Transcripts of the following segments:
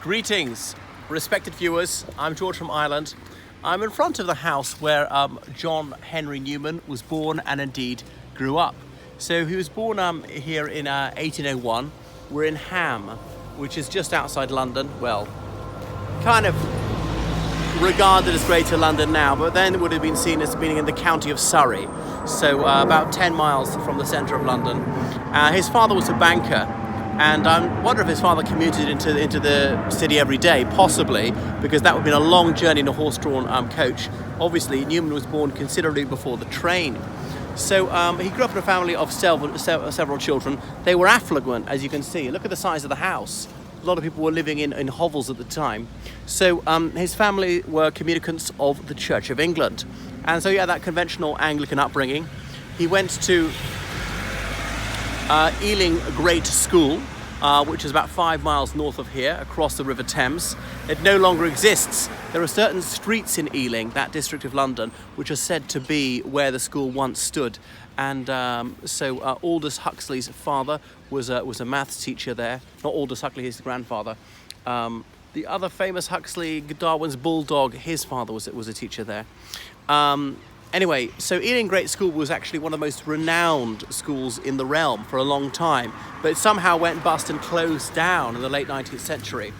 Greetings, respected viewers. I'm George from Ireland. I'm in front of the house where John Henry Newman was born and indeed grew up. So he was born here in 1801. We're in Ham, which is just outside London. Well, kind of regarded as Greater London now, but then it would have been seen as being in the county of Surrey. So about 10 miles from the centre of London. His father was a banker. And I wonder if his father commuted into the city every day, possibly, because that would have been a long journey in a horse-drawn coach. Obviously, Newman was born considerably before the train. So he grew up in a family of several children. They were affluent, as you can see. Look at the size of the house. A lot of people were living in hovels at the time. So his family were communicants of the Church of England. And so he had that conventional Anglican upbringing. He went to Ealing Great School, which is about 5 miles north of here, across the River Thames. It no longer exists. There are certain streets in Ealing, that district of London, which are said to be where the school once stood. And so Aldous Huxley's father was a maths teacher there. Not Aldous Huxley, his grandfather. The other famous Huxley, Darwin's bulldog, his father was a teacher there. Anyway, so Ealing Great School was actually one of the most renowned schools in the realm for a long time, but it somehow went bust and closed down in the late 19th century.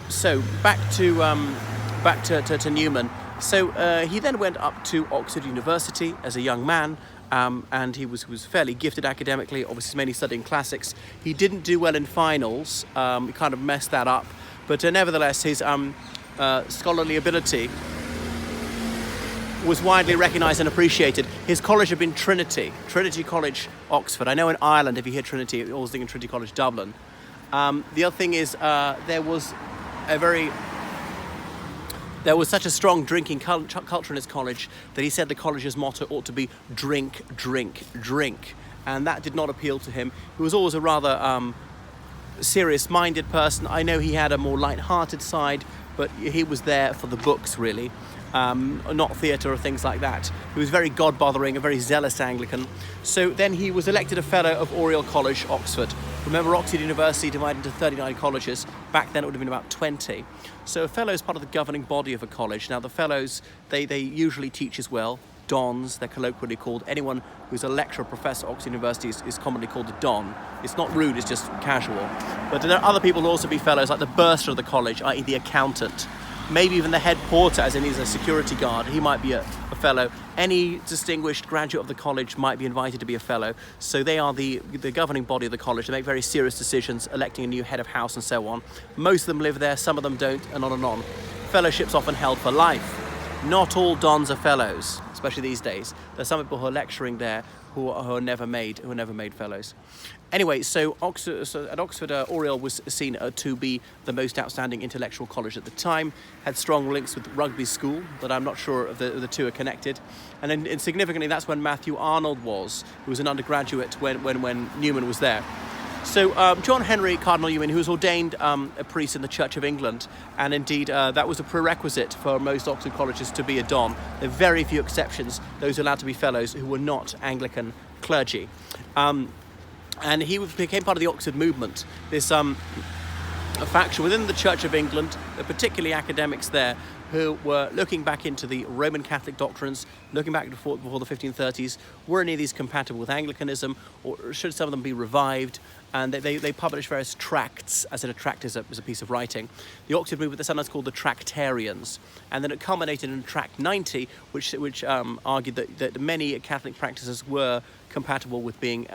So back to Newman. So he then went up to Oxford University as a young man, and he was fairly gifted academically, obviously mainly studying classics. He didn't do well in finals, he kind of messed that up, but nevertheless his scholarly ability was widely recognised and appreciated. His college had been Trinity College, Oxford. I know in Ireland, if you hear Trinity, you always think of Trinity College, Dublin. The other thing is, there was such a strong drinking culture in his college that he said the college's motto ought to be drink, drink, drink. And that did not appeal to him. He was always a rather serious-minded person. I know he had a more light-hearted side, but he was there for the books, really. Not theatre or things like that. He was very God-bothering, a very zealous Anglican. So then he was elected a Fellow of Oriel College, Oxford. Remember, Oxford University divided into 39 colleges. Back then it would have been about 20. So a Fellow is part of the governing body of a college. Now the Fellows, they usually teach as well. Dons, they're colloquially called. Anyone who's a lecturer or professor at Oxford University is commonly called a Don. It's not rude, it's just casual. But there are other people who also be Fellows, like the bursar of the college, i.e. the accountant. Maybe even the head porter, as in he's a security guard, he might be a fellow. Any distinguished graduate of the college might be invited to be a fellow. So they are the governing body of the college. They make very serious decisions, electing a new head of house and so on. Most of them live there, some of them don't, and on and on. Fellowships often held for life. Not all Dons are fellows, especially these days. There's some people who are lecturing there who are never made fellows. Anyway, so at Oxford, Oriel was seen to be the most outstanding intellectual college at the time, had strong links with Rugby School, but I'm not sure if the two are connected. And then significantly, that's when Matthew Arnold was, who was an undergraduate when Newman was there. So John Henry Cardinal Newman, who was ordained a priest in the Church of England, and indeed that was a prerequisite for most Oxford colleges to be a Don. There are very few exceptions, those allowed to be fellows who were not Anglican clergy. And he became part of the Oxford movement, this a faction within the Church of England, particularly academics there, who were looking back into the Roman Catholic doctrines, looking back before the 1530s. Were any of these compatible with Anglicanism, or should some of them be revived? And they published various tracts, as in a tract is a piece of writing. The Oxford movement, they're sometimes called the Tractarians. And then it culminated in Tract 90, which argued that many Catholic practices were compatible with being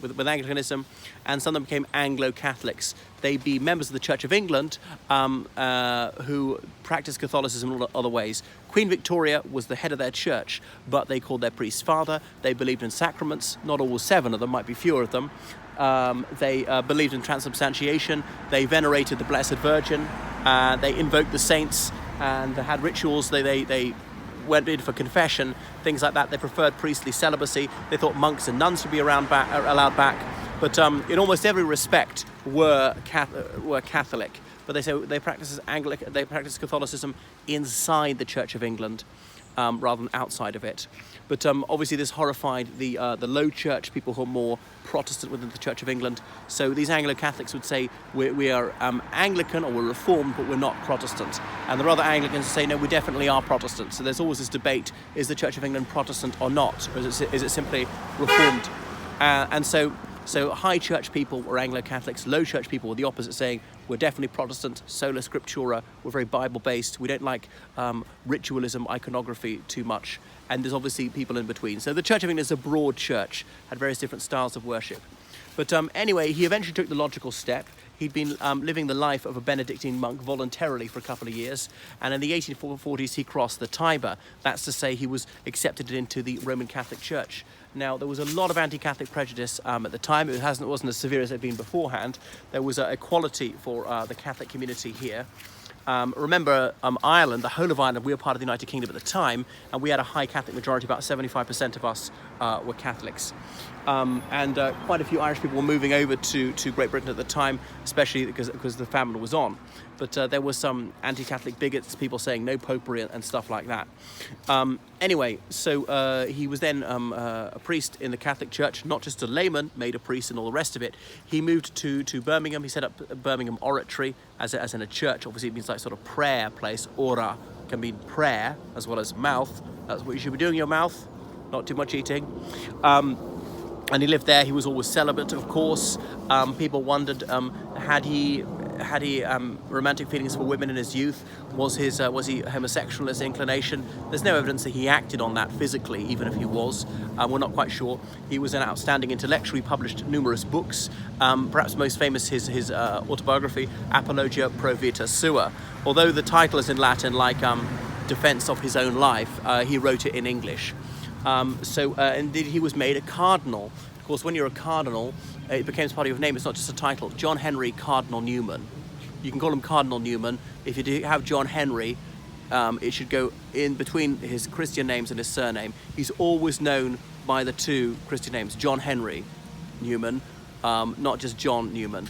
with Anglicanism, and some of them became Anglo-Catholics. They'd be members of the Church of England who practiced Catholicism in other ways. Queen Victoria was the head of their church, but they called their priest father. They believed in sacraments. Not all 7 of them, might be fewer of them. They believed in transubstantiation. They venerated the Blessed Virgin. They invoked the saints and had rituals. They went in for confession, things like that. They preferred priestly celibacy. They thought monks and nuns should be allowed back. But in almost every respect were Catholic. But they say they practice Catholicism inside the Church of England. rather than outside of it. But obviously this horrified the Low Church, people who are more Protestant within the Church of England. So these Anglo-Catholics would say we are Anglican or we're Reformed, but we're not Protestant. And the other Anglicans say, no, we definitely are Protestant. So there's always this debate, is the Church of England Protestant or not? Or is it simply Reformed? And so high church people were Anglo-Catholics, low church people were the opposite, saying we're definitely Protestant, sola scriptura, we're very Bible-based, we don't like ritualism, iconography too much, and there's obviously people in between. So the Church of England is a broad church, had various different styles of worship. But anyway, he eventually took the logical step. He'd been living the life of a Benedictine monk voluntarily for a couple of years, and in the 1840s he crossed the Tiber. That's to say he was accepted into the Roman Catholic Church. Now, there was a lot of anti-Catholic prejudice at the time. It wasn't as severe as it had been beforehand. There was equality for the Catholic community here. Remember, Ireland, the whole of Ireland, we were part of the United Kingdom at the time, and we had a high Catholic majority. About 75% of us were Catholics. And quite a few Irish people were moving over to Great Britain at the time, especially because the famine was on. But there were some anti-Catholic bigots, people saying no popery and stuff like that. Anyway, so he was then a priest in the Catholic Church, not just a layman, made a priest and all the rest of it. He moved to Birmingham. He set up Birmingham Oratory as in a church. Obviously, it means like sort of prayer place. Ora can mean prayer as well as mouth. That's what you should be doing, your mouth. Not too much eating. And he lived there. He was always celibate, of course. People wondered, had he romantic feelings for women in his youth? Was he homosexual as inclination? There's no evidence that he acted on that physically, even if he was. We're not quite sure. He was an outstanding intellectual. He published numerous books. Perhaps most famous his autobiography, Apologia Pro Vita Sua. Although the title is in Latin, like Defense of His Own Life, he wrote it in English. Indeed, he was made a cardinal. Of course, when you're a cardinal, it becomes part of your name. It's not just a title. John Henry Cardinal Newman. You can call him Cardinal Newman. If you do have John Henry, it should go in between his Christian names and his surname. He's always known by the two Christian names, John Henry Newman, not just John Newman.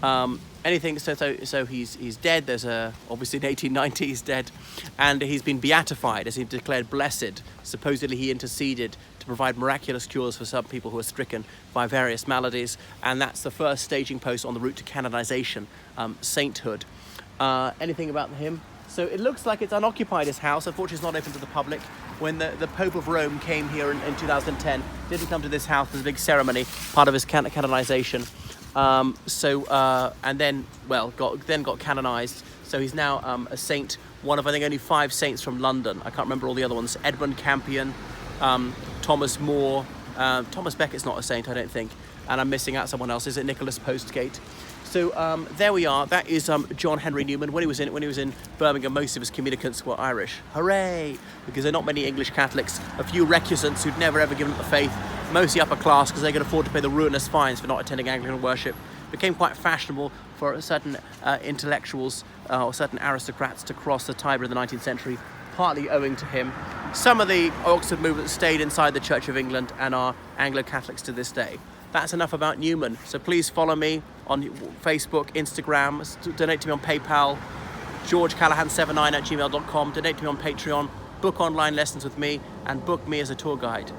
So he's dead. There's obviously in 1890 he's dead, and he's been beatified, as he's declared blessed. Supposedly he interceded to provide miraculous cures for some people who are stricken by various maladies, and that's the first staging post on the route to canonization, sainthood. Anything about him? So it looks like it's unoccupied, his house. Unfortunately, it's not open to the public. When the Pope of Rome came here in 2010, didn't come to this house. There's a big ceremony, part of his canonization. And then got canonized. So he's now a saint, one of, I think, only 5 saints from London. I can't remember all the other ones. Edmund Campion, Thomas More, Thomas Beckett's not a saint, I don't think. And I'm missing out someone else. Is it Nicholas Postgate? So there we are. That is John Henry Newman. When he was in Birmingham, most of his communicants were Irish. Hooray! Because there are not many English Catholics. A few recusants who'd never ever given up the faith, mostly upper class because they could afford to pay the ruinous fines for not attending Anglican worship. Became quite fashionable for certain intellectuals or certain aristocrats to cross the Tiber in the 19th century, partly owing to him. Some of the Oxford movement stayed inside the Church of England and are Anglo-Catholics to this day. That's enough about Newman. So please follow me on Facebook, Instagram, donate to me on PayPal, georgecallahan79@gmail.com, donate to me on Patreon, book online lessons with me, and book me as a tour guide.